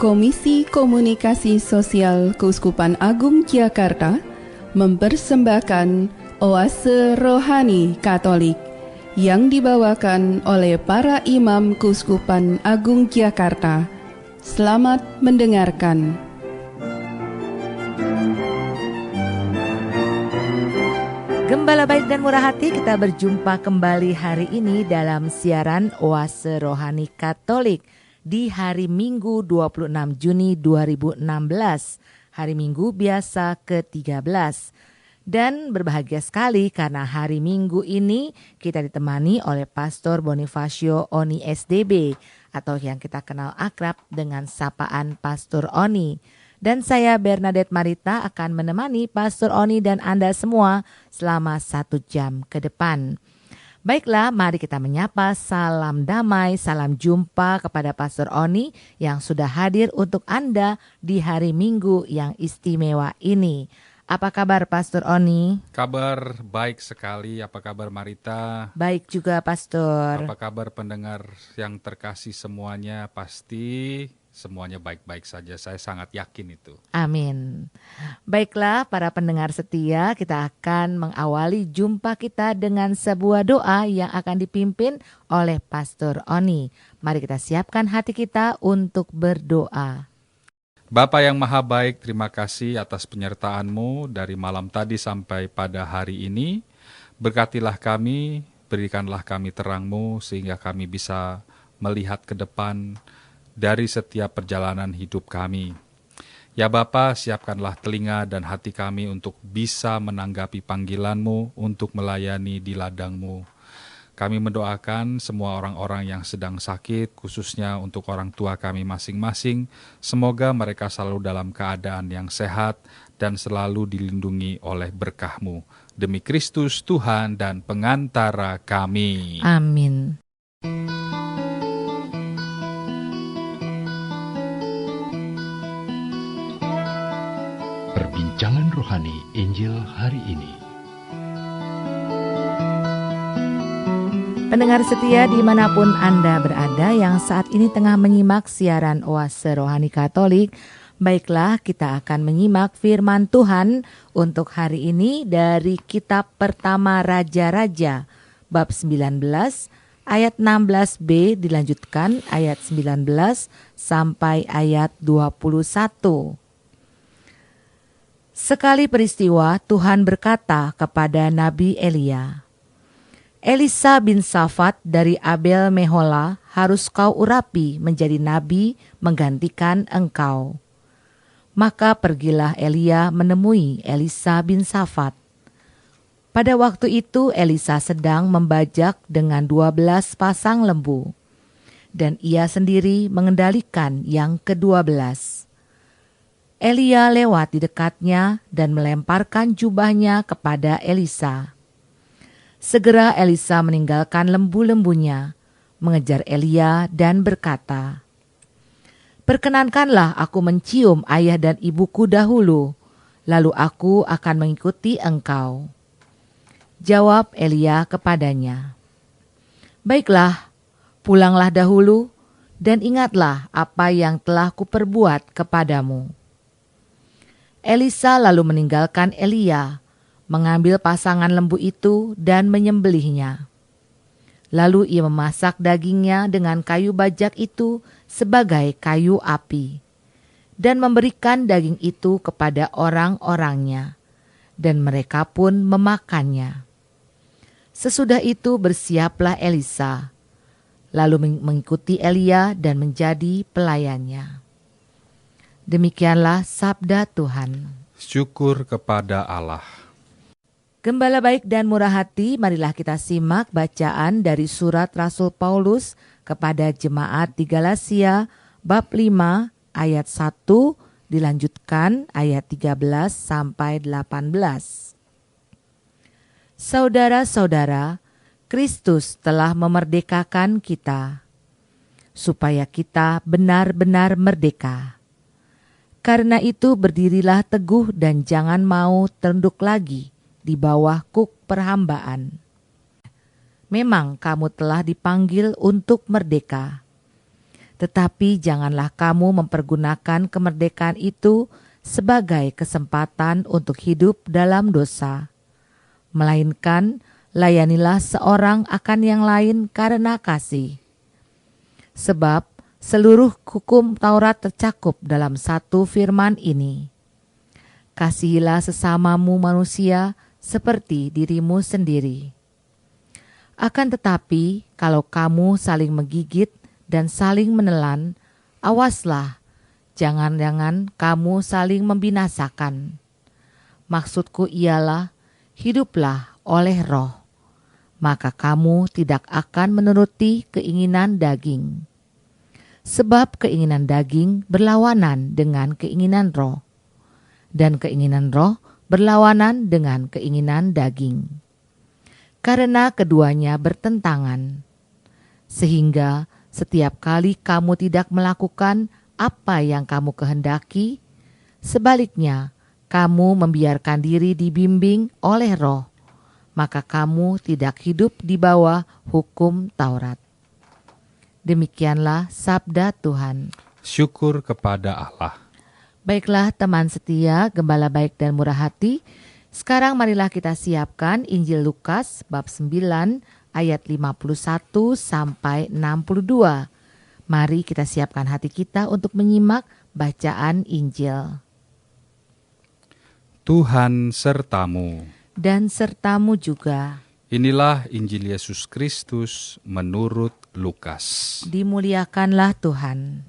Komisi Komunikasi Sosial Keuskupan Agung Jakarta mempersembahkan Oase Rohani Katolik yang dibawakan oleh para imam Keuskupan Agung Jakarta. Selamat mendengarkan. Gembala baik dan murah hati, kita berjumpa kembali hari ini dalam siaran Oase Rohani Katolik di hari Minggu 26 Juni 2016, hari Minggu biasa ke-13. Dan berbahagia sekali karena hari Minggu ini kita ditemani oleh Pastor Bonifacio Oni SDB atau yang kita kenal akrab dengan sapaan Pastor Oni. Dan saya Bernadette Marita akan menemani Pastor Oni dan Anda semua selama 1 jam ke depan. Baiklah, mari kita menyapa salam damai, salam jumpa kepada Pastor Oni yang sudah hadir untuk Anda di hari Minggu yang istimewa ini. Apa kabar Pastor Oni? Kabar baik sekali, apa kabar Marita? Baik juga Pastor. Apa kabar pendengar yang terkasih semuanya? Pasti semuanya baik-baik saja, saya sangat yakin itu. Amin. Baiklah para pendengar setia, kita akan mengawali jumpa kita dengan sebuah doa yang akan dipimpin oleh Pastor Oni. Mari kita siapkan hati kita untuk berdoa. Bapa yang maha baik, terima kasih atas penyertaan-Mu dari malam tadi sampai pada hari ini. Berkatilah kami, berikanlah kami terang-Mu sehingga kami bisa melihat ke depan dari setiap perjalanan hidup kami. Ya Bapa, siapkanlah telinga dan hati kami untuk bisa menanggapi panggilan-Mu untuk melayani di ladang-Mu. Kami mendoakan semua orang-orang yang sedang sakit, khususnya untuk orang tua kami masing-masing. Semoga mereka selalu dalam keadaan yang sehat dan selalu dilindungi oleh berkah-Mu. Demi Kristus Tuhan dan pengantara kami. Amin. Perbincangan Rohani Injil hari ini. Pendengar setia dimanapun Anda berada yang saat ini tengah menyimak siaran Oase Rohani Katolik, baiklah kita akan menyimak firman Tuhan untuk hari ini dari kitab pertama Raja-Raja, bab 19, ayat 16b dilanjutkan ayat 19 sampai ayat 21. Sekali peristiwa Tuhan berkata kepada Nabi Elia, Elisa bin Safat dari Abel Mehola harus kau urapi menjadi nabi menggantikan engkau. Maka pergilah Elia menemui Elisa bin Safat. Pada waktu itu Elisa sedang membajak dengan 12 pasang lembu, dan ia sendiri mengendalikan yang ke-12. Elia lewat di dekatnya dan melemparkan jubahnya kepada Elisa. Segera Elisa meninggalkan lembu-lembunya, mengejar Elia dan berkata, Perkenankanlah aku mencium ayah dan ibuku dahulu, lalu aku akan mengikuti engkau. Jawab Elia kepadanya, Baiklah, pulanglah dahulu dan ingatlah apa yang telah kuperbuat kepadamu. Elisa lalu meninggalkan Elia, mengambil pasangan lembu itu dan menyembelihnya. Lalu ia memasak dagingnya dengan kayu bajak itu sebagai kayu api, dan memberikan daging itu kepada orang-orangnya, dan mereka pun memakannya. Sesudah itu bersiaplah Elisa, lalu mengikuti Elia dan menjadi pelayannya. Demikianlah sabda Tuhan. Syukur kepada Allah. Gembala baik dan murah hati, marilah kita simak bacaan dari surat Rasul Paulus kepada jemaat di Galatia bab 5 ayat 1 dilanjutkan ayat 13 sampai 18. Saudara-saudara, Kristus telah memerdekakan kita, supaya kita benar-benar merdeka. Karena itu berdirilah teguh dan jangan mau tunduk lagi di bawah kuk perhambaan. Memang kamu telah dipanggil untuk merdeka. Tetapi janganlah kamu mempergunakan kemerdekaan itu sebagai kesempatan untuk hidup dalam dosa. Melainkan layanilah seorang akan yang lain karena kasih. Sebab seluruh hukum Taurat tercakup dalam satu firman ini. Kasihilah sesamamu manusia seperti dirimu sendiri. Akan tetapi, kalau kamu saling menggigit dan saling menelan, awaslah, jangan-jangan kamu saling membinasakan. Maksudku ialah, hiduplah oleh roh, maka kamu tidak akan menuruti keinginan daging. Sebab keinginan daging berlawanan dengan keinginan roh, dan keinginan roh berlawanan dengan keinginan daging. Karena keduanya bertentangan, sehingga setiap kali kamu tidak melakukan apa yang kamu kehendaki, sebaliknya kamu membiarkan diri dibimbing oleh roh, maka kamu tidak hidup di bawah hukum Taurat. Demikianlah sabda Tuhan. Syukur kepada Allah. Baiklah teman setia, gembala baik dan murah hati, sekarang marilah kita siapkan Injil Lukas bab 9 ayat 51 sampai 62. Mari kita siapkan hati kita untuk menyimak bacaan Injil. Tuhan sertamu. Dan sertamu juga. Inilah Injil Yesus Kristus menurut Lukas. Dimuliakanlah Tuhan.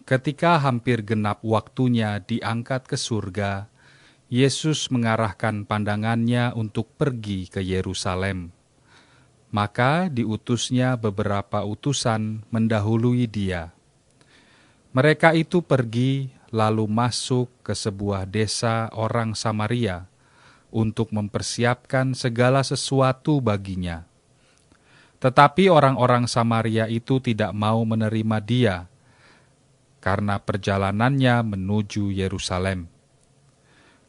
Ketika hampir genap waktunya diangkat ke surga, Yesus mengarahkan pandangannya untuk pergi ke Yerusalem. Maka diutusnya beberapa utusan mendahului dia. Mereka itu pergi lalu masuk ke sebuah desa orang Samaria untuk mempersiapkan segala sesuatu baginya. Tetapi orang-orang Samaria itu tidak mau menerima dia karena perjalanannya menuju Yerusalem.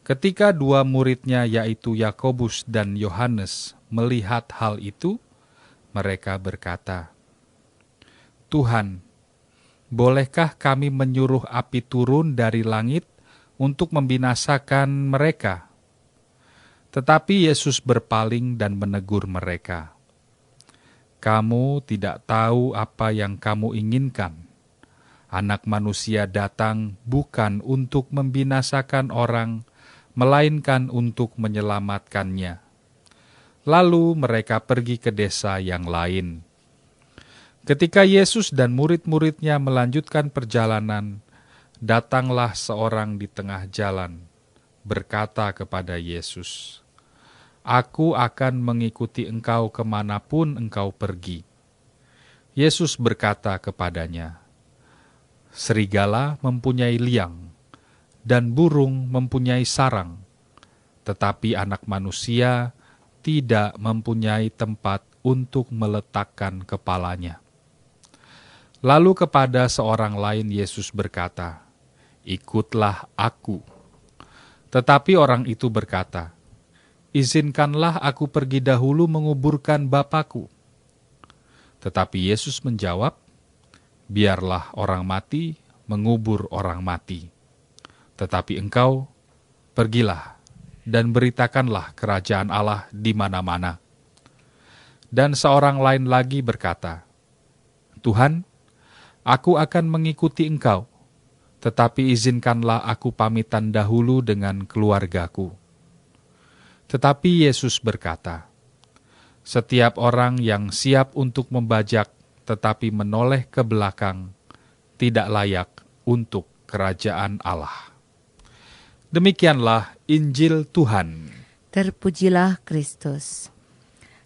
Ketika dua muridnya yaitu Yakobus dan Yohanes melihat hal itu, mereka berkata, "Tuhan, bolehkah kami menyuruh api turun dari langit untuk membinasakan mereka?" Tetapi Yesus berpaling dan menegur mereka, "Kamu tidak tahu apa yang kamu inginkan. Anak manusia datang bukan untuk membinasakan orang, melainkan untuk menyelamatkannya." Lalu mereka pergi ke desa yang lain. Ketika Yesus dan murid-muridnya melanjutkan perjalanan, datanglah seorang di tengah jalan, berkata kepada Yesus, "Aku akan mengikuti engkau kemanapun engkau pergi." Yesus berkata kepadanya, "Serigala mempunyai liang, dan burung mempunyai sarang, tetapi anak manusia tidak mempunyai tempat untuk meletakkan kepalanya." Lalu kepada seorang lain Yesus berkata, "Ikutlah aku." Tetapi orang itu berkata, "Izinkanlah aku pergi dahulu menguburkan Bapakku." Tetapi Yesus menjawab, "Biarlah orang mati mengubur orang mati. Tetapi engkau, pergilah dan beritakanlah kerajaan Allah di mana-mana." Dan seorang lain lagi berkata, "Tuhan, aku akan mengikuti engkau, tetapi izinkanlah aku pamitan dahulu dengan keluargaku." Tetapi Yesus berkata, "Setiap orang yang siap untuk membajak tetapi menoleh ke belakang, tidak layak untuk kerajaan Allah." Demikianlah Injil Tuhan. Terpujilah Kristus.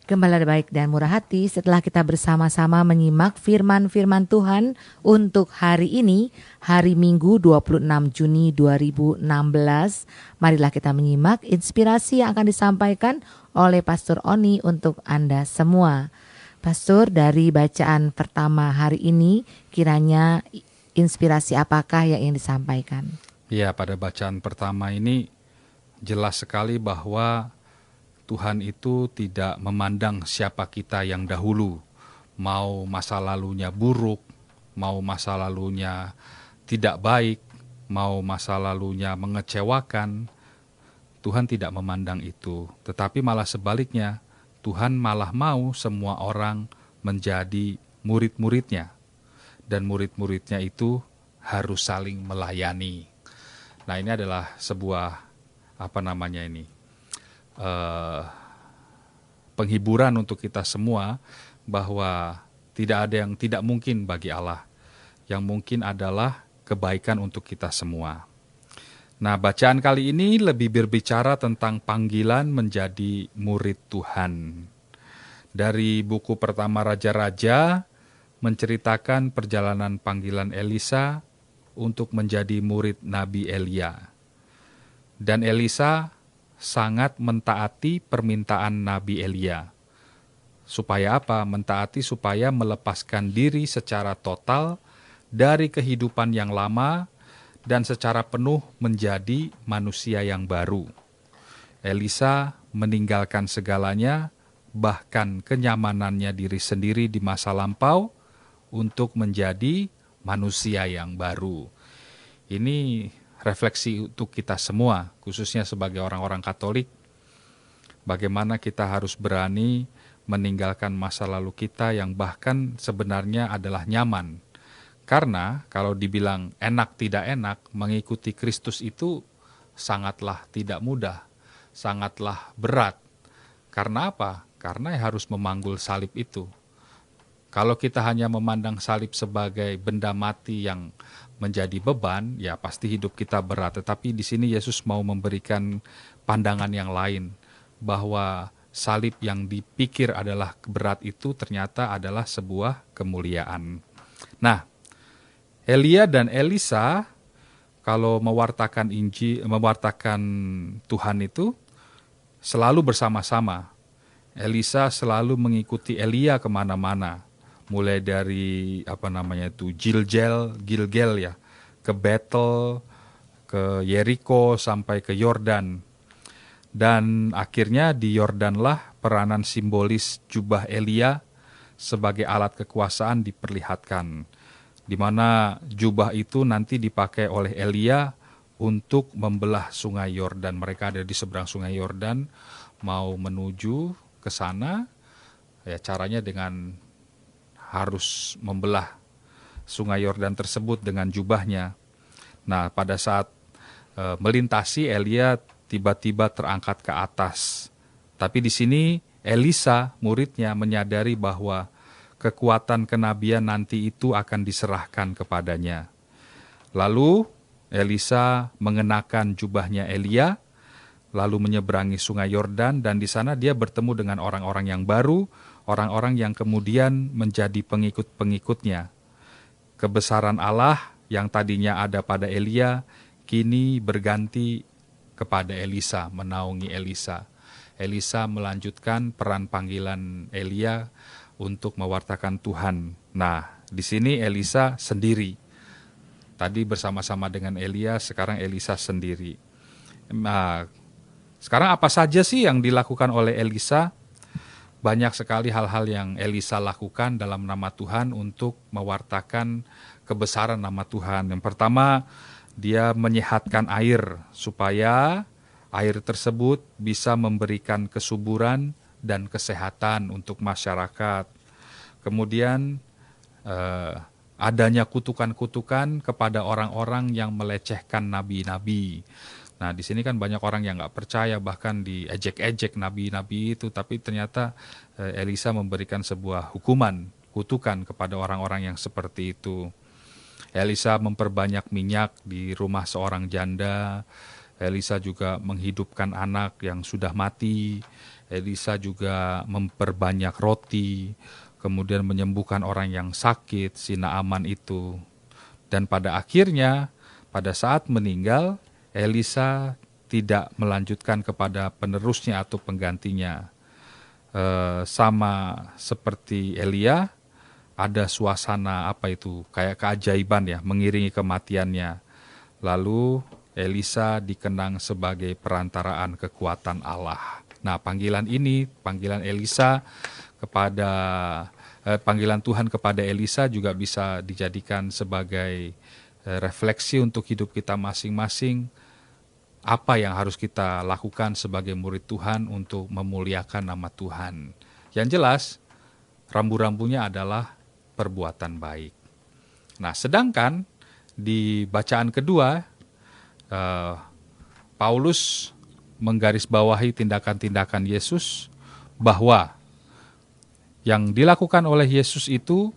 Gembala baik dan murah hati, setelah kita bersama-sama menyimak firman-firman Tuhan untuk hari ini, hari Minggu 26 Juni 2016, marilah kita menyimak inspirasi yang akan disampaikan oleh Pastor Oni untuk Anda semua. Pastor, dari bacaan pertama hari ini, kiranya inspirasi apakah yang ingin disampaikan? Ya, pada bacaan pertama ini jelas sekali bahwa Tuhan itu tidak memandang siapa kita yang dahulu, mau masa lalunya buruk mau masa lalunya tidak baik, mau masa lalunya mengecewakan, Tuhan tidak memandang itu. Tetapi malah sebaliknya, Tuhan malah mau semua orang menjadi murid-muridnya. Dan murid-muridnya itu harus saling melayani. Nah, ini adalah sebuah penghiburan untuk kita semua, bahwa tidak ada yang tidak mungkin bagi Allah. Yang mungkin adalah kebaikan untuk kita semua. Nah, bacaan kali ini lebih berbicara tentang panggilan menjadi murid Tuhan. Dari buku pertama Raja-Raja menceritakan perjalanan panggilan Elisa untuk menjadi murid Nabi Elia. Dan Elisa sangat mentaati permintaan Nabi Elia. Supaya apa? Mentaati supaya melepaskan diri secara total dari kehidupan yang lama dan secara penuh menjadi manusia yang baru. Elisa meninggalkan segalanya, bahkan kenyamanannya diri sendiri di masa lampau, untuk menjadi manusia yang baru. Ini refleksi untuk kita semua, khususnya sebagai orang-orang Katolik. Bagaimana kita harus berani meninggalkan masa lalu kita yang bahkan sebenarnya adalah nyaman. Karena kalau dibilang enak tidak enak, mengikuti Kristus itu sangatlah tidak mudah, sangatlah berat. Karena apa? Karena harus memanggul salib itu. Kalau kita hanya memandang salib sebagai benda mati yang menjadi beban, ya pasti hidup kita berat. Tetapi di sini Yesus mau memberikan pandangan yang lain, bahwa salib yang dipikir adalah berat itu ternyata adalah sebuah kemuliaan. Nah, Elia dan Elisa kalau mewartakan Tuhan itu selalu bersama-sama. Elisa selalu mengikuti Elia kemana-mana, mulai dari Gilgal ya, ke Betel, ke Yeriko sampai ke Yordan. Dan akhirnya di Yordanlah peranan simbolis jubah Elia sebagai alat kekuasaan diperlihatkan, di mana jubah itu nanti dipakai oleh Elia untuk membelah sungai Yordan. Mereka ada di seberang sungai Yordan, mau menuju ke sana, ya caranya dengan harus membelah sungai Yordan tersebut dengan jubahnya. Nah, pada saat melintasi, Elia tiba-tiba terangkat ke atas. Tapi di sini Elisa, muridnya, menyadari bahwa kekuatan kenabian nanti itu akan diserahkan kepadanya. Lalu Elisa mengenakan jubahnya Elia, lalu menyeberangi sungai Yordan, dan di sana dia bertemu dengan orang-orang yang baru, orang-orang yang kemudian menjadi pengikut-pengikutnya. Kebesaran Allah yang tadinya ada pada Elia, kini berganti kepada Elisa, menaungi Elisa. Elisa melanjutkan peran panggilan Elia untuk mewartakan Tuhan. Nah, di sini Elisa sendiri. Tadi bersama-sama dengan Elia, sekarang Elisa sendiri. Nah, sekarang apa saja sih yang dilakukan oleh Elisa? Banyak sekali hal-hal yang Elisa lakukan dalam nama Tuhan untuk mewartakan kebesaran nama Tuhan. Yang pertama, dia menyehatkan air supaya air tersebut bisa memberikan kesuburan dan kesehatan untuk masyarakat. Kemudian adanya kutukan-kutukan kepada orang-orang yang melecehkan nabi-nabi. Nah, di sini kan banyak orang yang nggak percaya, bahkan diejek-ejek nabi-nabi itu, tapi ternyata Elisa memberikan sebuah hukuman, kutukan kepada orang-orang yang seperti itu. Elisa memperbanyak minyak di rumah seorang janda. Elisa juga menghidupkan anak yang sudah mati. Elisa juga memperbanyak roti, kemudian menyembuhkan orang yang sakit, si Naaman itu. Dan pada akhirnya, pada saat meninggal, Elisa tidak melanjutkan kepada penerusnya atau penggantinya. Sama seperti Elia, ada suasana kayak keajaiban ya, mengiringi kematiannya. Lalu Elisa dikenang sebagai perantaraan kekuatan Allah. Nah, panggilan ini, panggilan Elisa kepada panggilan Tuhan kepada Elisa juga bisa dijadikan sebagai refleksi untuk hidup kita masing-masing. Apa yang harus kita lakukan sebagai murid Tuhan untuk memuliakan nama Tuhan. Yang jelas, rambu-rambunya adalah perbuatan baik. Nah, sedangkan di bacaan kedua, Paulus menggarisbawahi tindakan-tindakan Yesus bahwa yang dilakukan oleh Yesus itu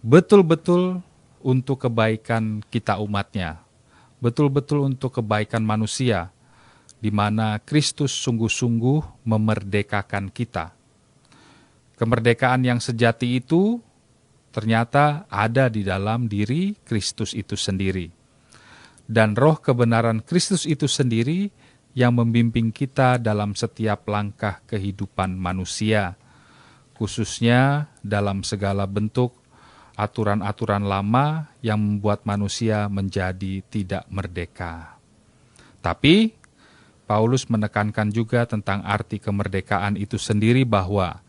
betul-betul untuk kebaikan kita umatnya, betul-betul untuk kebaikan manusia, di mana Kristus sungguh-sungguh memerdekakan kita. Kemerdekaan yang sejati itu ternyata ada di dalam diri Kristus itu sendiri. Dan roh kebenaran Kristus itu sendiri yang membimbing kita dalam setiap langkah kehidupan manusia, khususnya dalam segala bentuk aturan-aturan lama yang membuat manusia menjadi tidak merdeka. Tapi, Paulus menekankan juga tentang arti kemerdekaan itu sendiri bahwa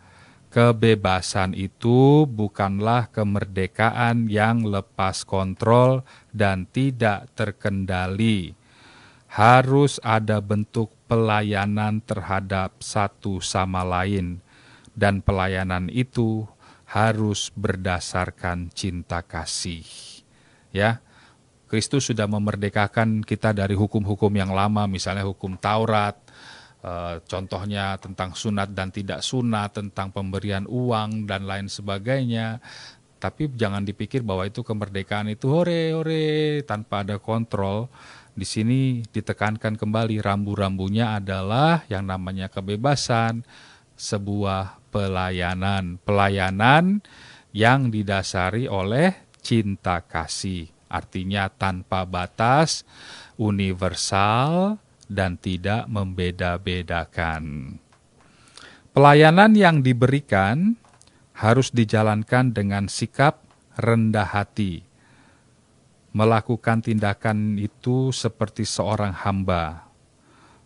kebebasan itu bukanlah kemerdekaan yang lepas kontrol dan tidak terkendali. Harus ada bentuk pelayanan terhadap satu sama lain, dan pelayanan itu harus berdasarkan cinta kasih. Ya, Kristus sudah memerdekakan kita dari hukum-hukum yang lama, misalnya hukum Taurat, contohnya tentang sunat dan tidak sunat, tentang pemberian uang dan lain sebagainya. Tapi jangan dipikir bahwa itu kemerdekaan itu hore-hore tanpa ada kontrol. Di sini ditekankan kembali rambu-rambunya adalah yang namanya kebebasan, sebuah pelayanan yang didasari oleh cinta kasih. Artinya tanpa batas, universal, dan tidak membeda-bedakan. Pelayanan yang diberikan harus dijalankan dengan sikap rendah hati. Melakukan tindakan itu seperti seorang hamba.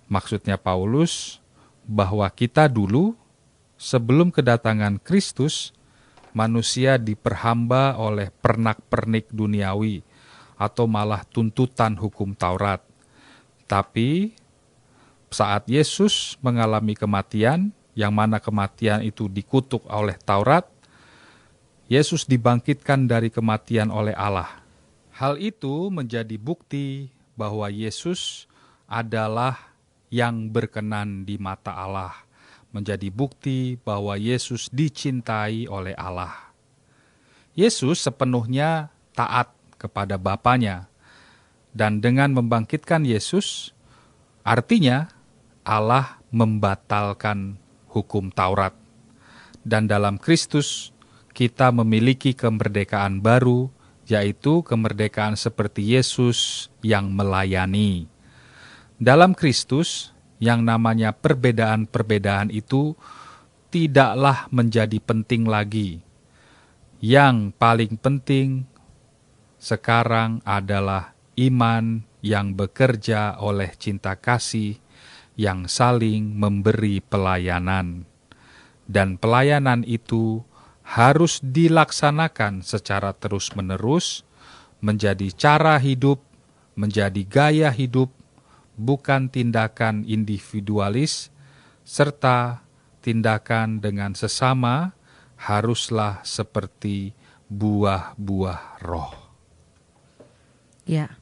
Maksudnya Paulus bahwa kita dulu, sebelum kedatangan Kristus, manusia diperhamba oleh pernak-pernik duniawi atau malah tuntutan hukum Taurat. Tapi saat Yesus mengalami kematian, yang mana kematian itu dikutuk oleh Taurat, Yesus dibangkitkan dari kematian oleh Allah. Hal itu menjadi bukti bahwa Yesus adalah yang berkenan di mata Allah, menjadi bukti bahwa Yesus dicintai oleh Allah. Yesus sepenuhnya taat kepada Bapanya, dan dengan membangkitkan Yesus, artinya Allah membatalkan hukum Taurat. Dan dalam Kristus, kita memiliki kemerdekaan baru, yaitu kemerdekaan seperti Yesus yang melayani. Dalam Kristus, yang namanya perbedaan-perbedaan itu tidaklah menjadi penting lagi. Yang paling penting sekarang adalah iman yang bekerja oleh cinta kasih, yang saling memberi pelayanan. Dan pelayanan itu harus dilaksanakan secara terus-menerus, menjadi cara hidup, menjadi gaya hidup, bukan tindakan individualis, serta tindakan dengan sesama haruslah seperti buah-buah roh. Ya,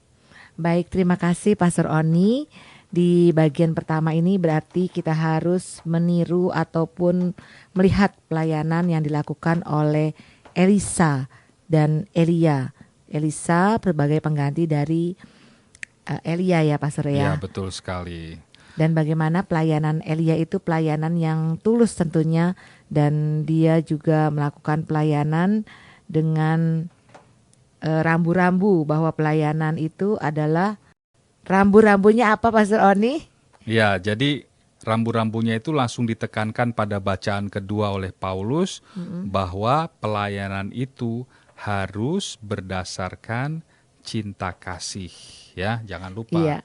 baik, terima kasih Pastor Oni. Di bagian pertama ini berarti kita harus meniru ataupun melihat pelayanan yang dilakukan oleh Elisa dan Elia. Elisa sebagai pengganti dari Elia ya Pastor ya. Ya, betul sekali. Dan bagaimana pelayanan Elia itu pelayanan yang tulus tentunya, dan dia juga melakukan pelayanan dengan rambu-rambu, bahwa pelayanan itu adalah rambu-rambunya apa Pastor Oni? Ya, jadi rambu-rambunya itu langsung ditekankan pada bacaan kedua oleh Paulus, bahwa pelayanan itu harus berdasarkan cinta kasih. Ya, jangan lupa. Iya.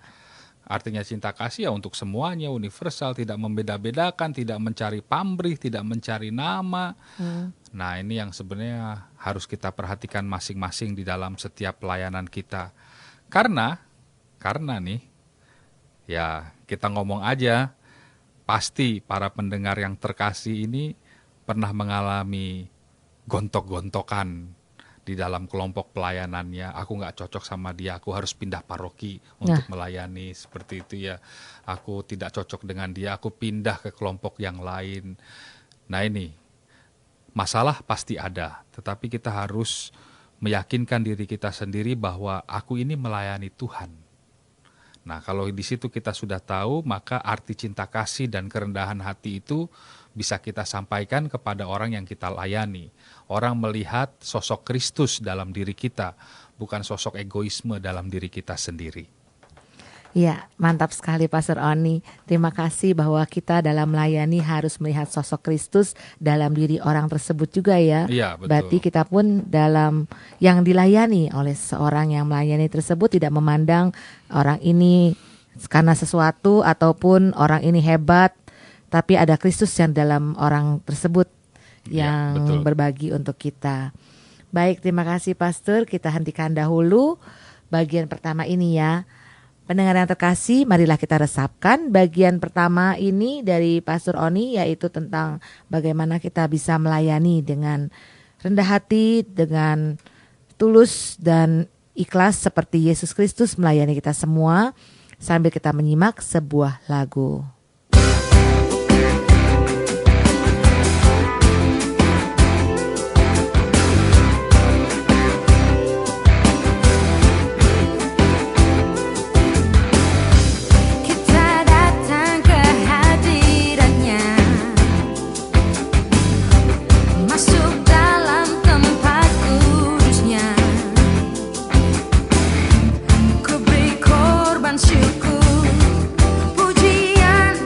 Artinya cinta kasih ya untuk semuanya, universal, tidak membeda-bedakan, tidak mencari pamrih, tidak mencari nama. Nah, ini yang sebenarnya harus kita perhatikan masing-masing di dalam setiap pelayanan kita. Karena nih, ya kita ngomong aja, pasti para pendengar yang terkasih ini pernah mengalami gontok-gontokan di dalam kelompok pelayanannya. Aku nggak cocok sama dia, aku harus pindah paroki untuk melayani, seperti itu ya. Aku tidak cocok dengan dia, aku pindah ke kelompok yang lain. Nah ini, masalah pasti ada, tetapi kita harus meyakinkan diri kita sendiri bahwa aku ini melayani Tuhan. Nah kalau di situ kita sudah tahu, maka arti cinta kasih dan kerendahan hati itu bisa kita sampaikan kepada orang yang kita layani. Orang melihat sosok Kristus dalam diri kita, bukan sosok egoisme dalam diri kita sendiri. Ya, mantap sekali Pastor Oni. Terima kasih bahwa kita dalam melayani harus melihat sosok Kristus dalam diri orang tersebut juga ya. Iya, betul. Berarti kita pun dalam yang dilayani oleh seorang yang melayani tersebut tidak memandang orang ini karena sesuatu ataupun orang ini hebat, tapi ada Kristus yang dalam orang tersebut yang berbagi untuk kita. Baik, terima kasih Pastor. Kita hentikan dahulu bagian pertama ini ya. Pendengar yang terkasih, marilah kita resapkan bagian pertama ini dari Pastor Oni, yaitu tentang bagaimana kita bisa melayani dengan rendah hati, dengan tulus dan ikhlas seperti Yesus Kristus melayani kita semua, sambil kita menyimak sebuah lagu. Syukur, pujian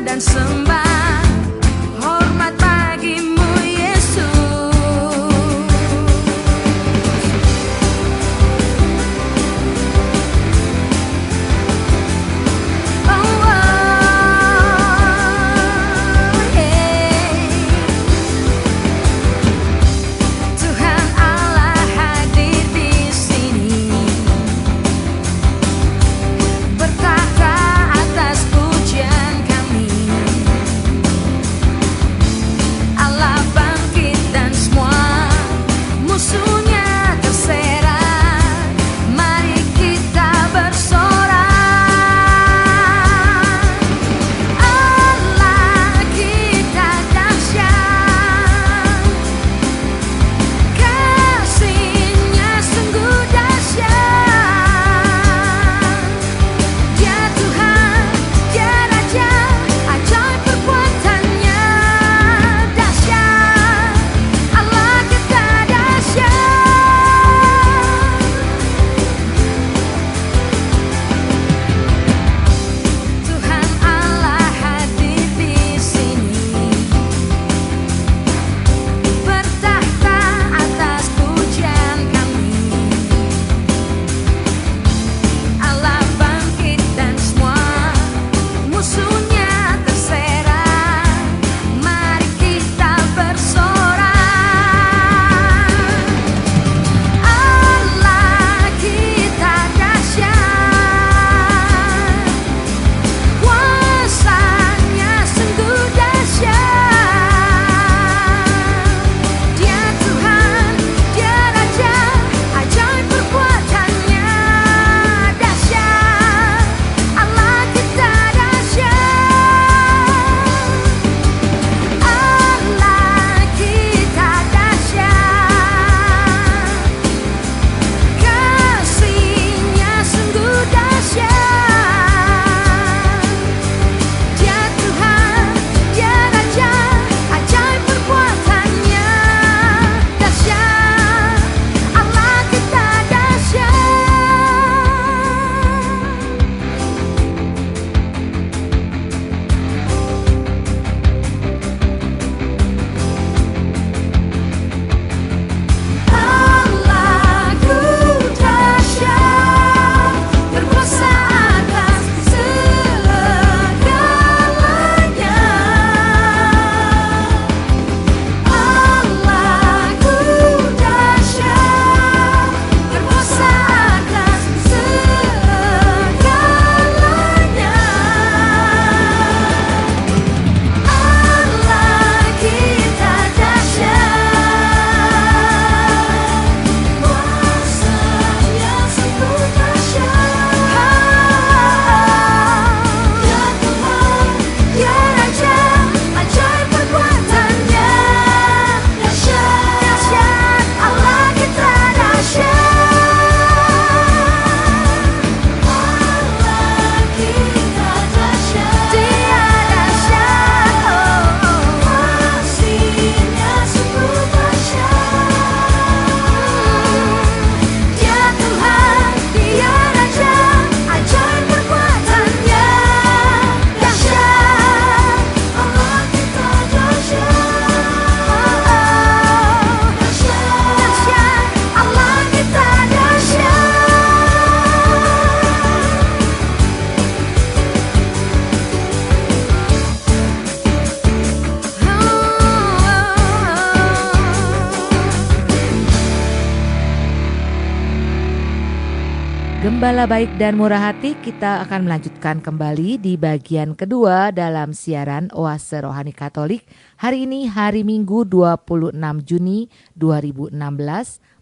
Gembala baik dan murah hati, kita akan melanjutkan kembali di bagian kedua dalam siaran Oase Rohani Katolik. Hari ini hari Minggu 26 Juni 2016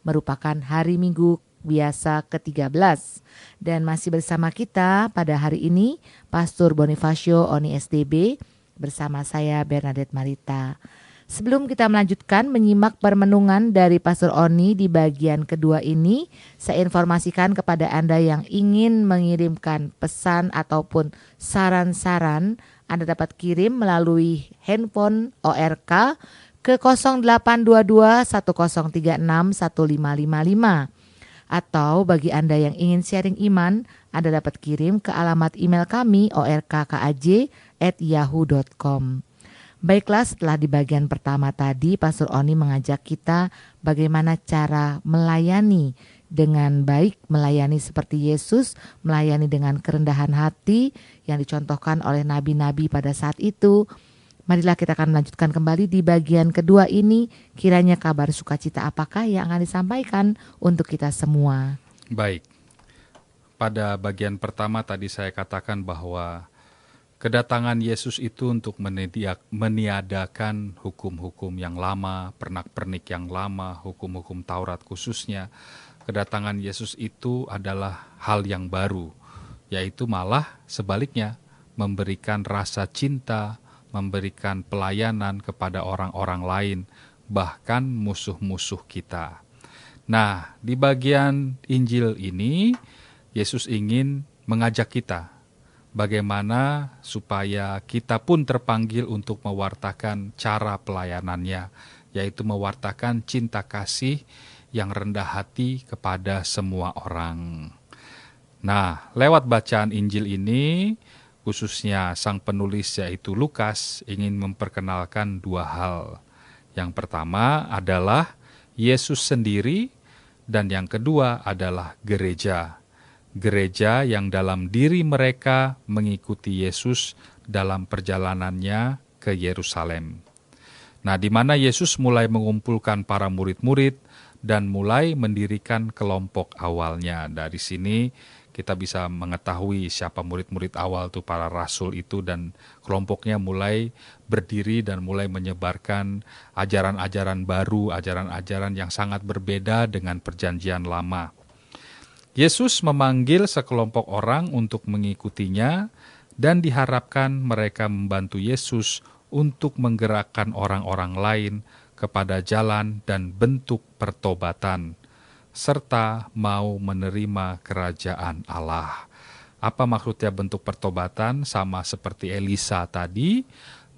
merupakan hari Minggu biasa ke-13. Dan masih bersama kita pada hari ini Pastor Bonifacio Oni SDB bersama saya Bernadette Marita. Sebelum kita melanjutkan menyimak permenungan dari Pastor Oni di bagian kedua ini, saya informasikan kepada Anda yang ingin mengirimkan pesan ataupun saran-saran, Anda dapat kirim melalui handphone ORK ke 0822 1036 1555. Atau bagi Anda yang ingin sharing iman, Anda dapat kirim ke alamat email kami orkkaj@yahoo.com. Baiklah, setelah di bagian pertama tadi Pastor Oni mengajak kita bagaimana cara melayani dengan baik, melayani seperti Yesus, melayani dengan kerendahan hati yang dicontohkan oleh nabi-nabi pada saat itu. Marilah kita akan melanjutkan kembali di bagian kedua ini. Kiranya kabar sukacita apakah yang akan disampaikan untuk kita semua? Baik, pada bagian pertama tadi saya katakan bahwa kedatangan Yesus itu untuk meniadakan hukum-hukum yang lama, pernak-pernik yang lama, hukum-hukum Taurat khususnya. Kedatangan Yesus itu adalah hal yang baru, yaitu malah sebaliknya memberikan rasa cinta, memberikan pelayanan kepada orang-orang lain, bahkan musuh-musuh kita. Nah, di bagian Injil ini, Yesus ingin mengajak kita bagaimana supaya kita pun terpanggil untuk mewartakan cara pelayanannya, yaitu mewartakan cinta kasih yang rendah hati kepada semua orang. Nah, lewat bacaan Injil ini, khususnya sang penulis yaitu Lukas ingin memperkenalkan dua hal. Yang pertama adalah Yesus sendiri, dan yang kedua adalah gereja. Gereja yang dalam diri mereka mengikuti Yesus dalam perjalanannya ke Yerusalem. Nah, di mana Yesus mulai mengumpulkan para murid-murid dan mulai mendirikan kelompok awalnya. Dari sini kita bisa mengetahui siapa murid-murid awal itu, para rasul itu, dan kelompoknya mulai berdiri dan mulai menyebarkan ajaran-ajaran baru, ajaran-ajaran yang sangat berbeda dengan perjanjian lama. Yesus memanggil sekelompok orang untuk mengikutinya dan diharapkan mereka membantu Yesus untuk menggerakkan orang-orang lain kepada jalan dan bentuk pertobatan, serta mau menerima kerajaan Allah. Apa maksudnya bentuk pertobatan? Sama seperti Elisa tadi,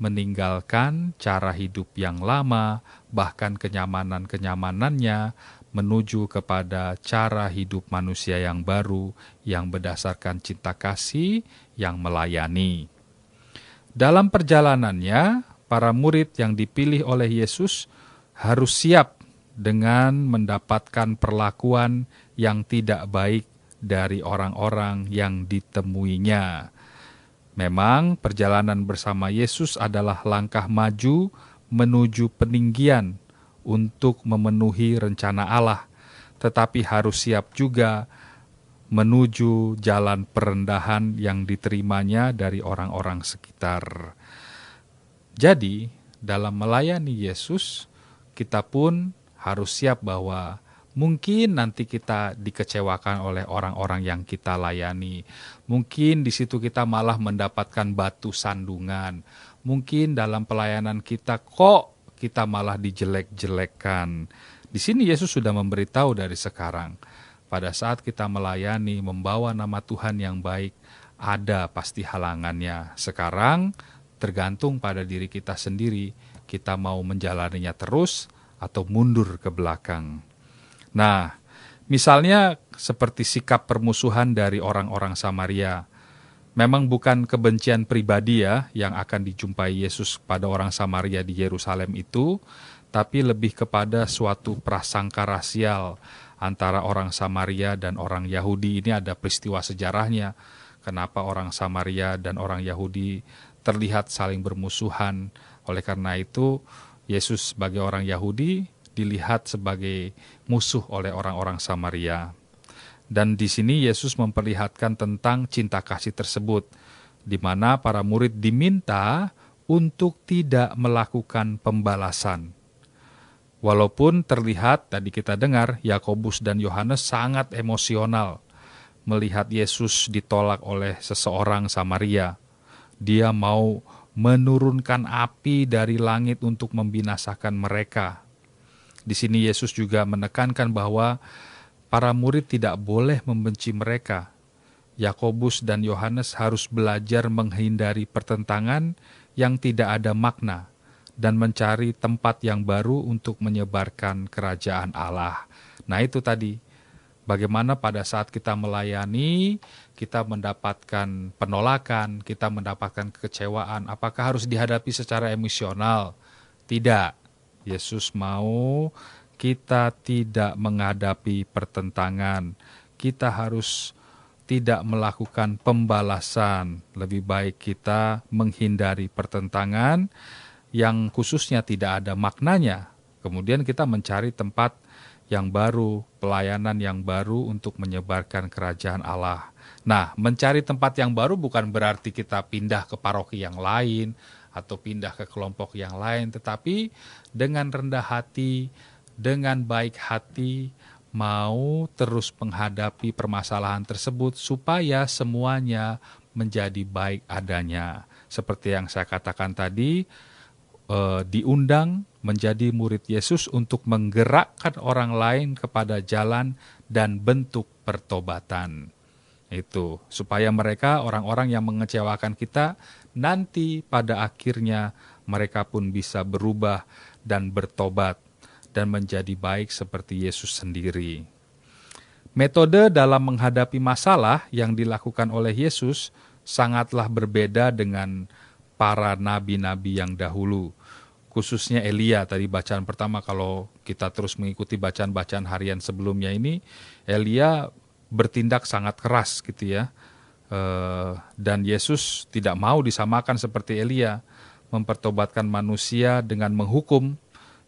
meninggalkan cara hidup yang lama, bahkan kenyamanan-kenyamanannya, menuju kepada cara hidup manusia yang baru, yang berdasarkan cinta kasih, yang melayani. Dalam perjalanannya, para murid yang dipilih oleh Yesus harus siap dengan mendapatkan perlakuan yang tidak baik dari orang-orang yang ditemuinya. Memang perjalanan bersama Yesus adalah langkah maju menuju peninggian untuk memenuhi rencana Allah, tetapi harus siap juga menuju jalan perendahan yang diterimanya dari orang-orang sekitar. Jadi, dalam melayani Yesus, kita pun harus siap bahwa mungkin nanti kita dikecewakan oleh orang-orang yang kita layani. Mungkin di situ kita malah mendapatkan batu sandungan. Mungkin dalam pelayanan kita kok kita malah dijelek-jelekkan. Di sini Yesus sudah memberitahu dari sekarang. Pada saat kita melayani, membawa nama Tuhan yang baik, ada pasti halangannya. Sekarang tergantung pada diri kita sendiri, kita mau menjalaninya terus atau mundur ke belakang. Nah, misalnya seperti sikap permusuhan dari orang-orang Samaria. Memang bukan kebencian pribadi ya yang akan dijumpai Yesus pada orang Samaria di Yerusalem itu, tapi lebih kepada suatu prasangka rasial antara orang Samaria dan orang Yahudi. Ini ada peristiwa sejarahnya, kenapa orang Samaria dan orang Yahudi terlihat saling bermusuhan. Oleh karena itu, Yesus sebagai orang Yahudi dilihat sebagai musuh oleh orang-orang Samaria. Dan di sini Yesus memperlihatkan tentang cinta kasih tersebut, di mana para murid diminta untuk tidak melakukan pembalasan. Walaupun terlihat, tadi kita dengar, Yakobus dan Yohanes sangat emosional melihat Yesus ditolak oleh seseorang Samaria. Dia mau menurunkan api dari langit untuk membinasakan mereka. Di sini Yesus juga menekankan bahwa para murid tidak boleh membenci mereka. Yakobus dan Yohanes harus belajar menghindari pertentangan yang tidak ada makna dan mencari tempat yang baru untuk menyebarkan kerajaan Allah. Nah, itu tadi. Bagaimana pada saat kita melayani, kita mendapatkan penolakan, kita mendapatkan kekecewaan. Apakah harus dihadapi secara emosional? Tidak. Yesus mau kita tidak menghadapi pertentangan. Kita harus tidak melakukan pembalasan. Lebih baik kita menghindari pertentangan yang khususnya tidak ada maknanya. Kemudian kita mencari tempat yang baru, pelayanan yang baru untuk menyebarkan kerajaan Allah. Nah, mencari tempat yang baru bukan berarti kita pindah ke paroki yang lain atau pindah ke kelompok yang lain, tetapi dengan rendah hati, dengan baik hati, mau terus menghadapi permasalahan tersebut supaya semuanya menjadi baik adanya. Seperti yang saya katakan tadi, diundang menjadi murid Yesus untuk menggerakkan orang lain kepada jalan dan bentuk pertobatan. Itu, supaya mereka, orang-orang yang mengecewakan kita, nanti pada akhirnya mereka pun bisa berubah dan bertobat dan menjadi baik seperti Yesus sendiri. Metode dalam menghadapi masalah yang dilakukan oleh Yesus sangatlah berbeda dengan para nabi-nabi yang dahulu. Khususnya Elia, tadi bacaan pertama, kalau kita terus mengikuti bacaan-bacaan harian sebelumnya ini, Elia bertindak sangat keras gitu ya. Dan Yesus tidak mau disamakan seperti Elia, mempertobatkan manusia dengan menghukum,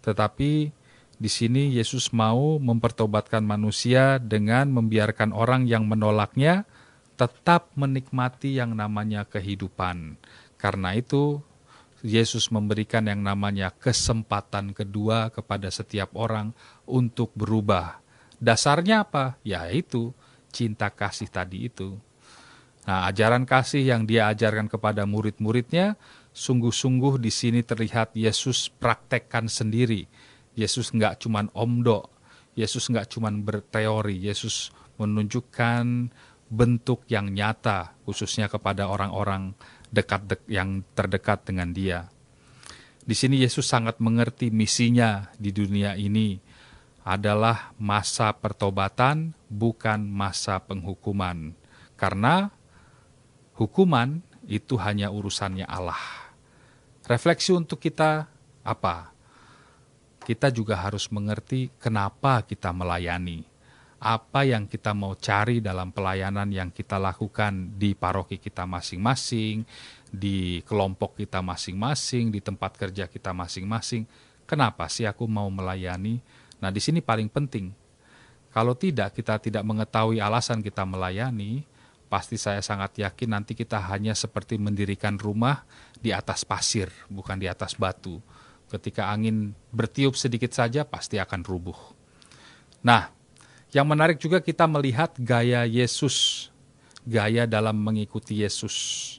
tetapi di sini Yesus mau mempertobatkan manusia dengan membiarkan orang yang menolaknya tetap menikmati yang namanya kehidupan. Karena itu, Yesus memberikan yang namanya kesempatan kedua kepada setiap orang untuk berubah. Dasarnya apa? Yaitu cinta kasih tadi itu. Nah, ajaran kasih yang dia ajarkan kepada murid-muridnya, sungguh-sungguh di sini terlihat Yesus praktekkan sendiri. Yesus nggak cuman omdo, Yesus nggak cuman berteori, Yesus menunjukkan bentuk yang nyata, khususnya kepada orang-orang yang terdekat dengan dia. Di sini Yesus sangat mengerti misinya di dunia ini adalah masa pertobatan, bukan masa penghukuman. Karena hukuman itu hanya urusannya Allah. Refleksi untuk kita apa? Kita juga harus mengerti kenapa kita melayani. Apa yang kita mau cari dalam pelayanan yang kita lakukan di paroki kita masing-masing, di kelompok kita masing-masing, di tempat kerja kita masing-masing. Kenapa sih aku mau melayani? Nah, di sini paling penting. Kalau tidak, kita tidak mengetahui alasan kita melayani, pasti saya sangat yakin nanti kita hanya seperti mendirikan rumah di atas pasir, bukan di atas batu. Ketika angin bertiup sedikit saja, pasti akan rubuh. Nah, yang menarik juga kita melihat gaya Yesus, gaya dalam mengikuti Yesus.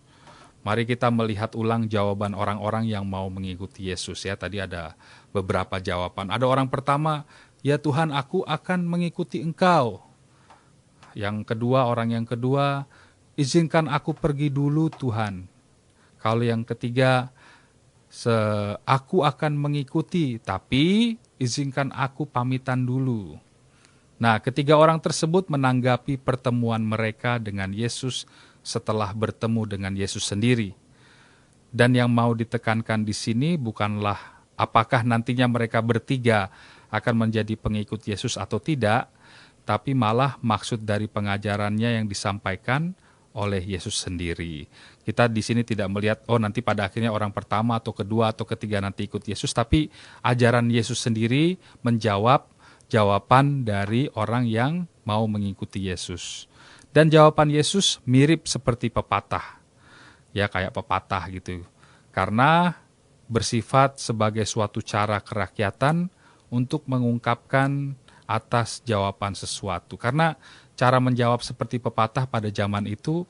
Mari kita melihat ulang jawaban orang-orang yang mau mengikuti Yesus ya. Tadi ada beberapa jawaban. Ada orang pertama, ya Tuhan, aku akan mengikuti Engkau. Yang kedua, orang yang kedua, izinkan aku pergi dulu Tuhan. Kalau yang ketiga, aku akan mengikuti, tapi izinkan aku pamitan dulu. Nah, ketiga orang tersebut menanggapi pertemuan mereka dengan Yesus setelah bertemu dengan Yesus sendiri. Dan yang mau ditekankan di sini bukanlah apakah nantinya mereka bertiga akan menjadi pengikut Yesus atau tidak, tapi malah maksud dari pengajarannya yang disampaikan oleh Yesus sendiri. Kita di sini tidak melihat, nanti pada akhirnya orang pertama atau kedua atau ketiga nanti ikut Yesus, tapi ajaran Yesus sendiri menjawab jawaban dari orang yang mau mengikuti Yesus. Dan jawaban Yesus mirip seperti pepatah. Ya, kayak pepatah gitu. Karena bersifat sebagai suatu cara kerakyatan untuk mengungkapkan atas jawaban sesuatu. Karena cara menjawab seperti pepatah pada zaman itu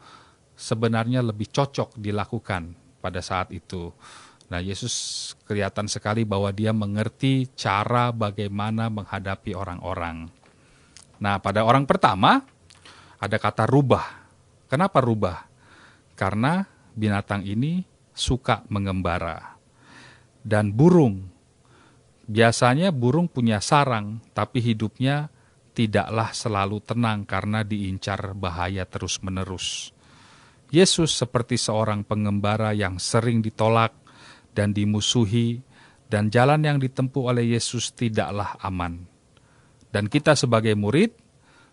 sebenarnya lebih cocok dilakukan pada saat itu. Nah, Yesus kelihatan sekali bahwa dia mengerti cara bagaimana menghadapi orang-orang. Nah, pada orang pertama ada kata rubah. Kenapa rubah? Karena binatang ini suka mengembara. Dan burung, biasanya burung punya sarang, tapi hidupnya tidaklah selalu tenang karena diincar bahaya terus-menerus. Yesus seperti seorang pengembara yang sering ditolak dan dimusuhi, dan jalan yang ditempuh oleh Yesus tidaklah aman. Dan kita sebagai murid,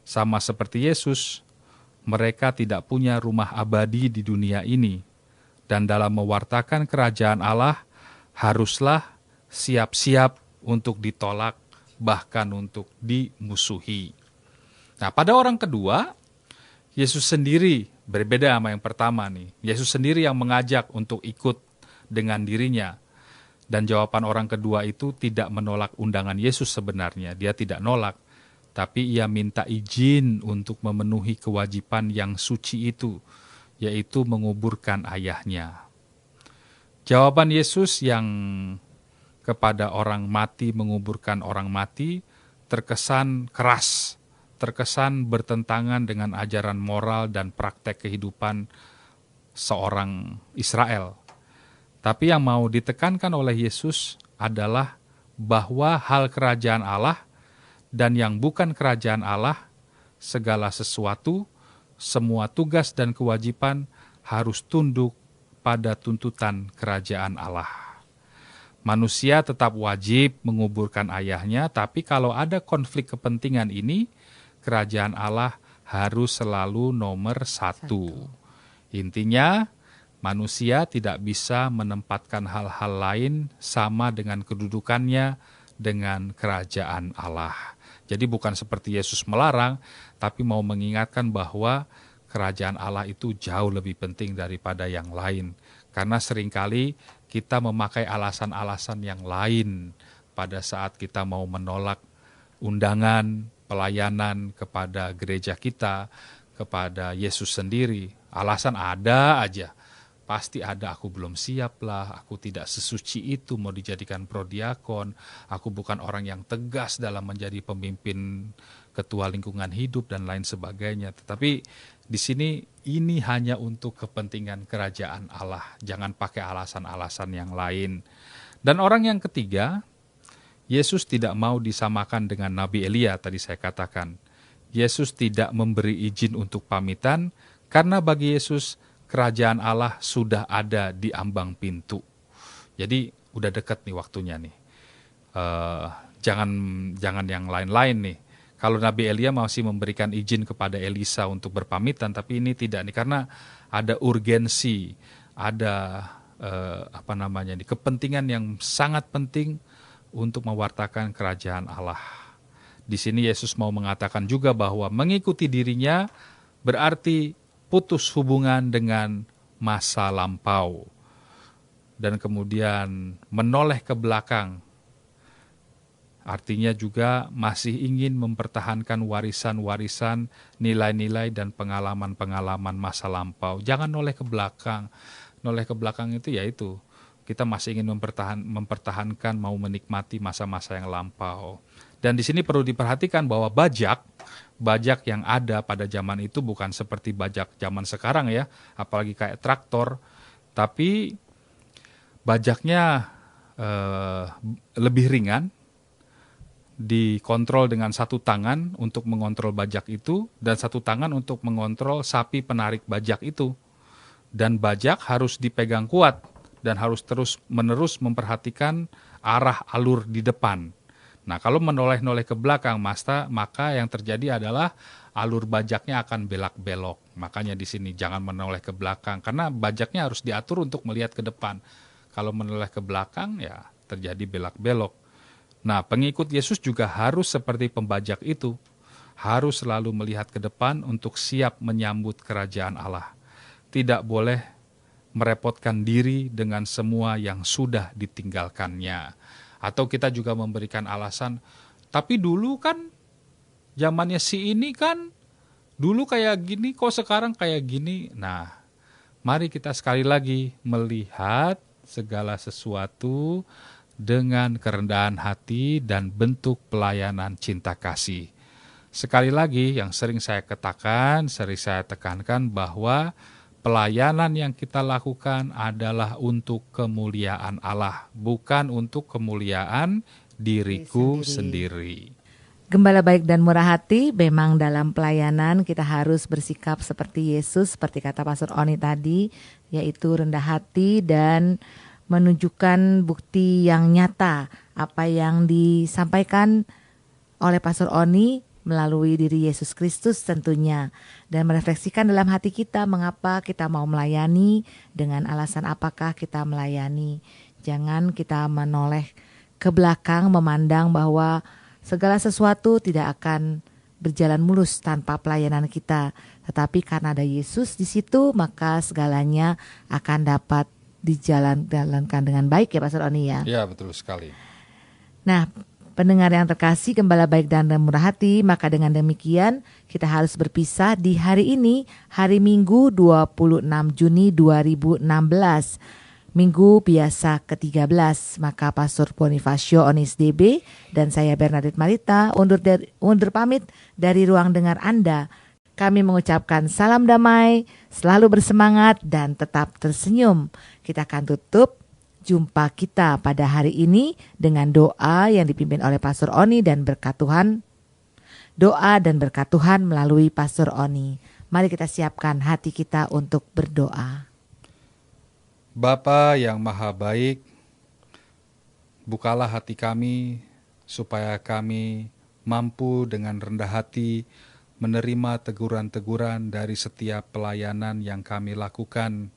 sama seperti Yesus, mereka tidak punya rumah abadi di dunia ini, dan dalam mewartakan kerajaan Allah, haruslah siap-siap untuk ditolak, bahkan untuk dimusuhi. Nah, pada orang kedua, Yesus sendiri berbeda sama yang pertama nih. Yesus sendiri yang mengajak untuk ikut dengan dirinya. Dan jawaban orang kedua itu tidak menolak undangan Yesus sebenarnya. Dia tidak nolak, tapi ia minta izin untuk memenuhi kewajiban yang suci itu, yaitu menguburkan ayahnya. Jawaban Yesus yang kepada orang mati, menguburkan orang mati, terkesan keras, terkesan bertentangan dengan ajaran moral dan praktek kehidupan seorang Israel. Tapi yang mau ditekankan oleh Yesus adalah bahwa hal kerajaan Allah dan yang bukan kerajaan Allah, segala sesuatu, semua tugas dan kewajiban harus tunduk pada tuntutan kerajaan Allah. Manusia tetap wajib menguburkan ayahnya, tapi kalau ada konflik kepentingan ini, kerajaan Allah harus selalu nomor satu. Intinya, manusia tidak bisa menempatkan hal-hal lain sama dengan kedudukannya dengan kerajaan Allah. Jadi bukan seperti Yesus melarang, tapi mau mengingatkan bahwa kerajaan Allah itu jauh lebih penting daripada yang lain. Karena seringkali kita memakai alasan-alasan yang lain pada saat kita mau menolak undangan, pelayanan kepada gereja kita, kepada Yesus sendiri. Alasan ada aja. Pasti ada, aku belum siap lah, aku tidak sesuci itu mau dijadikan prodiakon, aku bukan orang yang tegas dalam menjadi pemimpin ketua lingkungan hidup dan lain sebagainya. Tetapi di sini ini hanya untuk kepentingan kerajaan Allah, jangan pakai alasan-alasan yang lain. Dan orang yang ketiga, Yesus tidak mau disamakan dengan Nabi Elia tadi saya katakan. Yesus tidak memberi izin untuk pamitan karena bagi Yesus kerajaan Allah sudah ada di ambang pintu. Jadi udah dekat nih waktunya nih. Jangan yang lain-lain nih. Kalau Nabi Elia masih memberikan izin kepada Elisa untuk berpamitan, tapi ini tidak nih karena ada urgensi, ada kepentingan yang sangat penting untuk mewartakan kerajaan Allah. Di sini Yesus mau mengatakan juga bahwa mengikuti dirinya berarti putus hubungan dengan masa lampau. Dan kemudian menoleh ke belakang. Artinya juga masih ingin mempertahankan warisan-warisan, nilai-nilai dan pengalaman-pengalaman masa lampau. Jangan noleh ke belakang. Noleh ke belakang itu yaitu kita masih ingin mempertahankan, mau menikmati masa-masa yang lampau. Dan di sini perlu diperhatikan bahwa bajak yang ada pada zaman itu bukan seperti bajak zaman sekarang ya, apalagi kayak traktor, tapi bajaknya lebih ringan, dikontrol dengan satu tangan untuk mengontrol bajak itu, dan satu tangan untuk mengontrol sapi penarik bajak itu. Dan bajak harus dipegang kuat, dan harus terus-menerus memperhatikan arah alur di depan. Nah, kalau menoleh-noleh ke belakang, maka yang terjadi adalah alur bajaknya akan belak-belok. Makanya di sini jangan menoleh ke belakang, karena bajaknya harus diatur untuk melihat ke depan. Kalau menoleh ke belakang, ya terjadi belak-belok. Nah, pengikut Yesus juga harus seperti pembajak itu. harus selalu melihat ke depan untuk siap menyambut kerajaan Allah. Tidak boleh merepotkan diri dengan semua yang sudah ditinggalkannya. Atau kita juga memberikan alasan, tapi dulu kan zamannya si ini kan dulu kayak gini, kok sekarang kayak gini. Nah, mari kita sekali lagi melihat segala sesuatu dengan kerendahan hati dan bentuk pelayanan cinta kasih. Sekali lagi yang sering saya katakan, sering saya tekankan bahwa pelayanan yang kita lakukan adalah untuk kemuliaan Allah, bukan untuk kemuliaan diriku sendiri. Gembala baik dan murah hati, memang dalam pelayanan kita harus bersikap seperti Yesus, seperti kata Pastor Oni tadi, yaitu rendah hati dan menunjukkan bukti yang nyata apa yang disampaikan oleh Pastor Oni melalui diri Yesus Kristus tentunya, dan merefleksikan dalam hati kita mengapa kita mau melayani, dengan alasan apakah kita melayani. Jangan kita menoleh ke belakang memandang bahwa segala sesuatu tidak akan berjalan mulus tanpa pelayanan kita, tetapi karena ada Yesus di situ maka segalanya akan dapat dijalankan dengan baik, ya Pastor Oni ya. Ya, betul sekali. Nah, pendengar yang terkasih, gembala baik dan murah hati, maka dengan demikian kita harus berpisah di hari ini, hari Minggu 26 Juni 2016, Minggu biasa ke-13. Maka Pastor Bonifacio Onis DB dan saya Bernadette Marita undur pamit dari ruang dengar Anda. Kami mengucapkan salam damai, selalu bersemangat dan tetap tersenyum. Kita akan tutup jumpa kita pada hari ini dengan doa yang dipimpin oleh Pastor Oni dan berkat Tuhan. Doa dan berkat Tuhan melalui Pastor Oni. Mari kita siapkan hati kita untuk berdoa. Bapa yang maha baik, bukalah hati kami supaya kami mampu dengan rendah hati menerima teguran-teguran dari setiap pelayanan yang kami lakukan,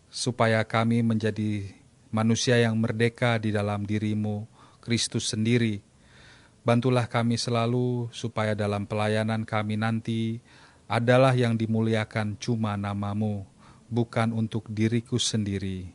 supaya kami menjadi manusia yang merdeka di dalam diri-Mu, Kristus sendiri. Bantulah kami selalu supaya dalam pelayanan kami nanti adalah yang dimuliakan cuma nama-Mu, bukan untuk diriku sendiri.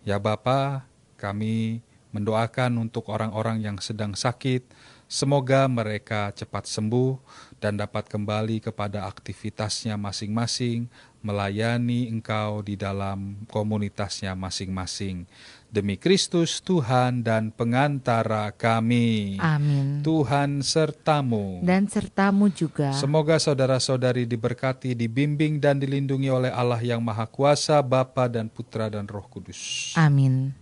Ya Bapa, kami mendoakan untuk orang-orang yang sedang sakit, semoga mereka cepat sembuh dan dapat kembali kepada aktivitasnya masing-masing, melayani Engkau di dalam komunitasnya masing-masing. Demi Kristus Tuhan dan pengantara kami. Amin. Tuhan sertamu. Dan sertamu juga. Semoga saudara-saudari diberkati, dibimbing dan dilindungi oleh Allah yang Maha Kuasa, Bapa dan Putra dan Roh Kudus. Amin.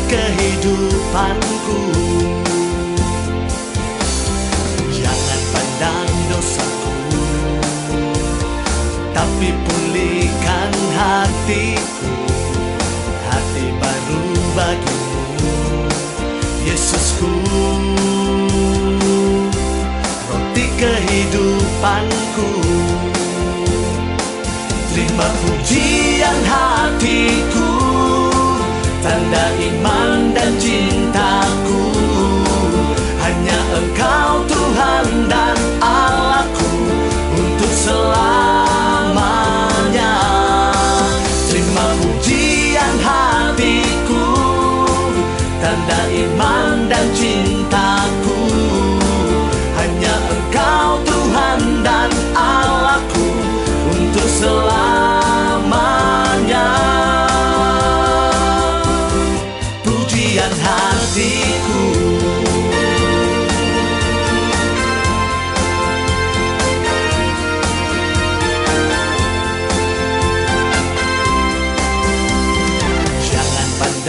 Kehidupanku, jangan pandang dosaku, tapi pulihkan hatiku, hati baru bagimu, Yesusku, roti kehidupanku. Terima pujian hatiku, tanda iman dan cintaku, hanya Engkau Tuhan dan Allahku untuk selamanya. Terima pujian hatiku, tanda iman dan cintaku, hanya Engkau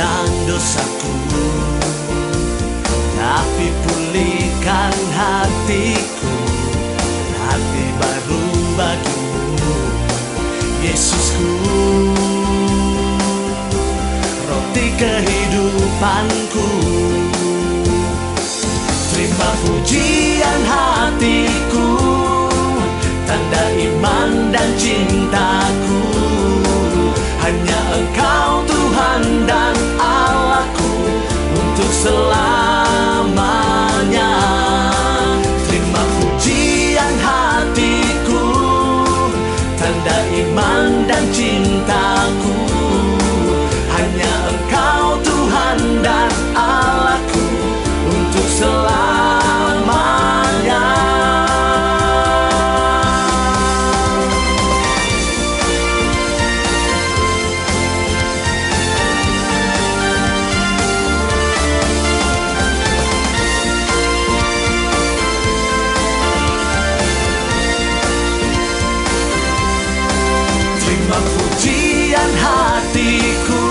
tentang dosaku, tapi pulihkan hatiku, hati baru bagimu, Yesusku. Roti kehidupanku, terima pujian hatiku, tanda iman dan cintaku. Hanya Engkau Tuhan dan Allahku untuk selamanya. Terima pujian hatiku, tanda iman dan cintaku. Hanya Engkau Tuhan dan Allahku untuk selamanya. Terima pujian hatiku,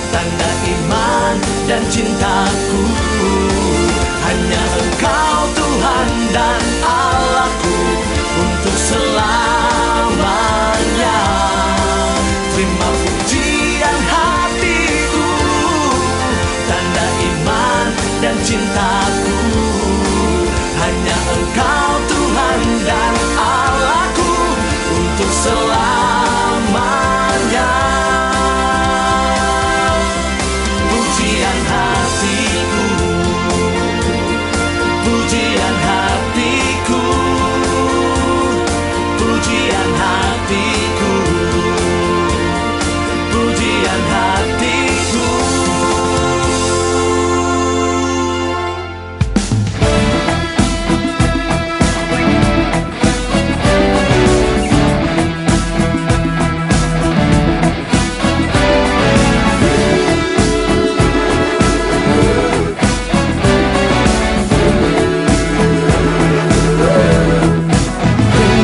tanda iman dan cintaku. Hanya Engkau Tuhan dan Allahku untuk selamanya. Terima pujian hatiku, tanda iman dan cintaku. Hanya Engkau Tuhan dan Allahku untuk selamanya. Pujian hatiku, pujian hatiku, pujian hatiku, pujian hatiku.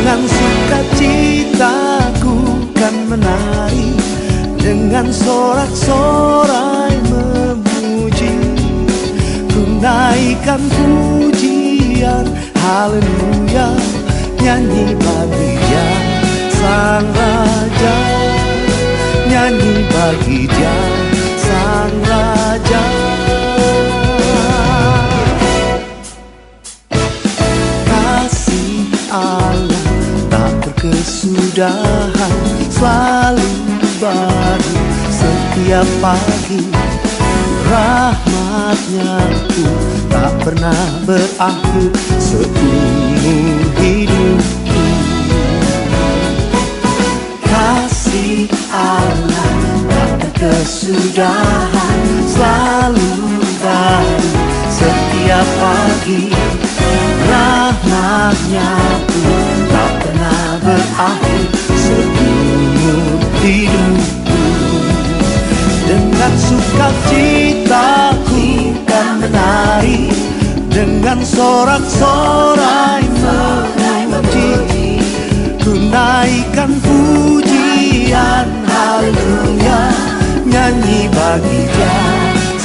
Dengan sukacitaku kan menari, dengan sorak-sorai memuji. Ku naikkan pujian, haleluya, nyanyi bagi Dia Sang Raja, nyanyi bagi Dia Sang Raja. Kasih Allah tak berkesudahan, selalu baru setiap pagi. Rahmat-Nya pun tak pernah berakhir seumur hidupku. Kasih Allah tak berkesudahan, selalu baru setiap pagi. Rahmat-Nya pun tak pernah berakhir seumur hidupku. Dengan sukacitaku kan menari, dengan sorak-sorai memuji. Ku naikkan pujian, haleluya, nyanyi bagi Dia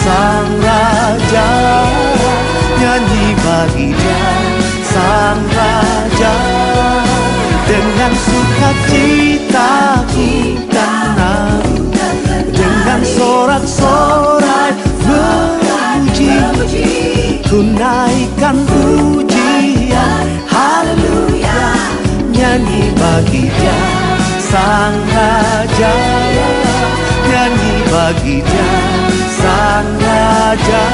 Sang Raja, nyanyi bagi Dia Sang Raja. Dengan sukacitaku kan menari, dengan sorak-sorai memuji. Ku naikkan pujian, haleluya, nyanyi bagi Dia Sang Raja, nyanyi bagi Dia Sang Raja.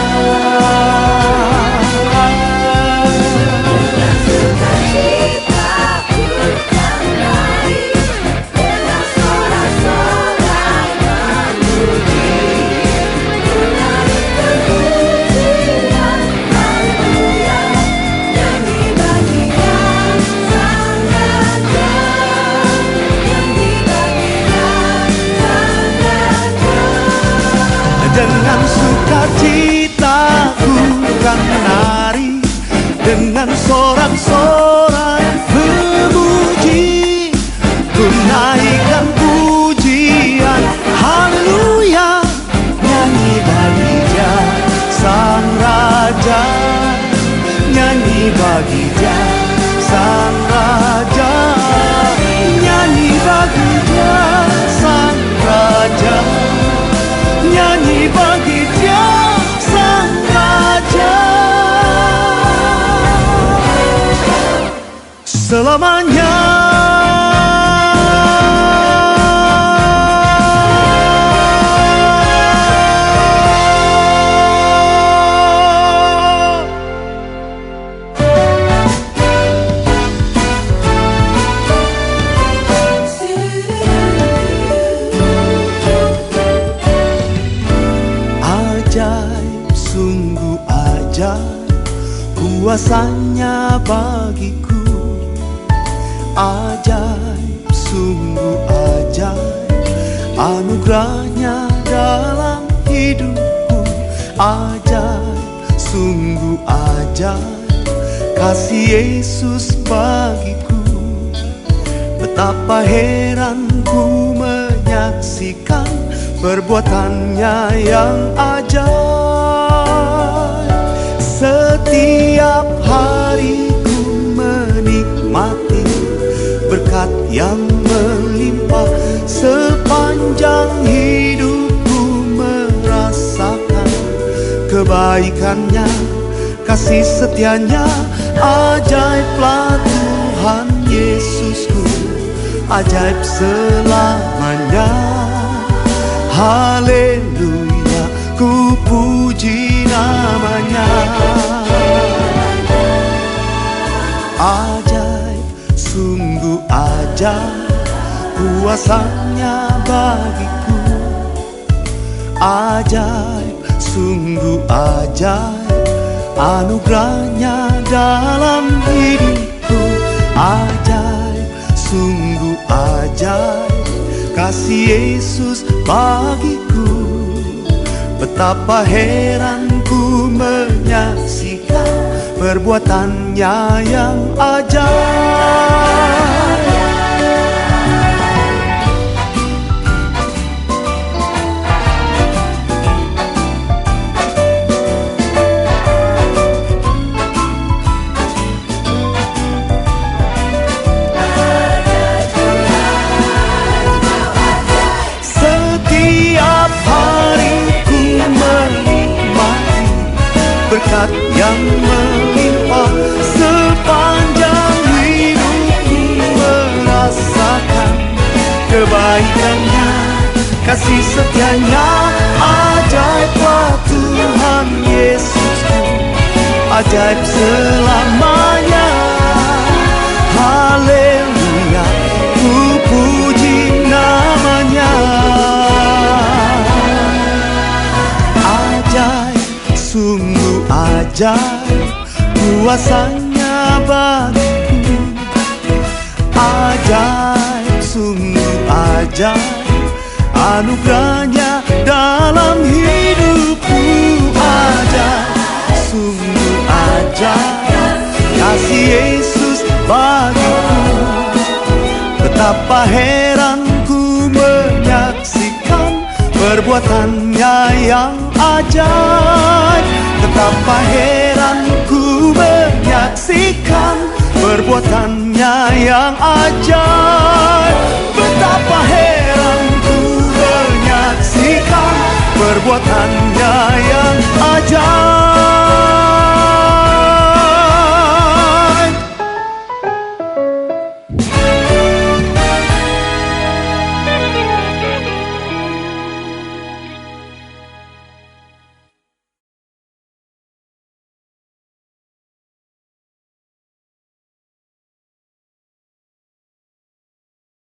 Dengan sukacitaku kan menari, dengan sorak-sorai memuji. Ku naikkan pujian, haleluya, bagi Dia Sang Raja, nyanyi bagi Dia Sang Raja, nyanyi bagi Dia Sang Raja. Selamanya ajaib, sungguh ajaib kuasanya bagiku. Ajaib, sungguh ajaib anugerahnya dalam hidupku. Ajaib, sungguh ajaib kasih Yesus bagiku. Betapa heran ku menyaksikan perbuatannya yang ajaib. Setiap hari ku menikmati berkat yang melimpah. Sepanjang hidupku merasakan kebaikannya, kasih setianya. Ajaiblah Tuhan Yesusku, ajaib selamanya. Haleluya, ku puji namanya. Ajaib, sungguh ajaib kuasanya bagiku. Ajaib, sungguh ajaib anugerahnya dalam hidupku. Ajaib, sungguh ajaib kasih Yesus bagiku. Betapa heran ku menyaksikan perbuatannya yang ajaib. Setiap hari ku menikmati berkat yang melimpah. Sepanjang hidupku merasakan kebaikannya, kasih setianya. Ajaiblah Tuhan Yesusku, ajaib selamanya. Haleluya, ku puji namanya. Ajaib, sungguh ajaib kuasanya bagiku. Ajaib, sungguh ajaib anugerahnya dalam hidupku. Ajaib, sungguh ajaib kasih Yesus bagiku. Betapa heran ku menyaksikan perbuatannya yang ajaib. Betapa heran ku menyaksikan perbuatannya yang ajaib. Betapa heran ku menyaksikan perbuatannya yang ajaib.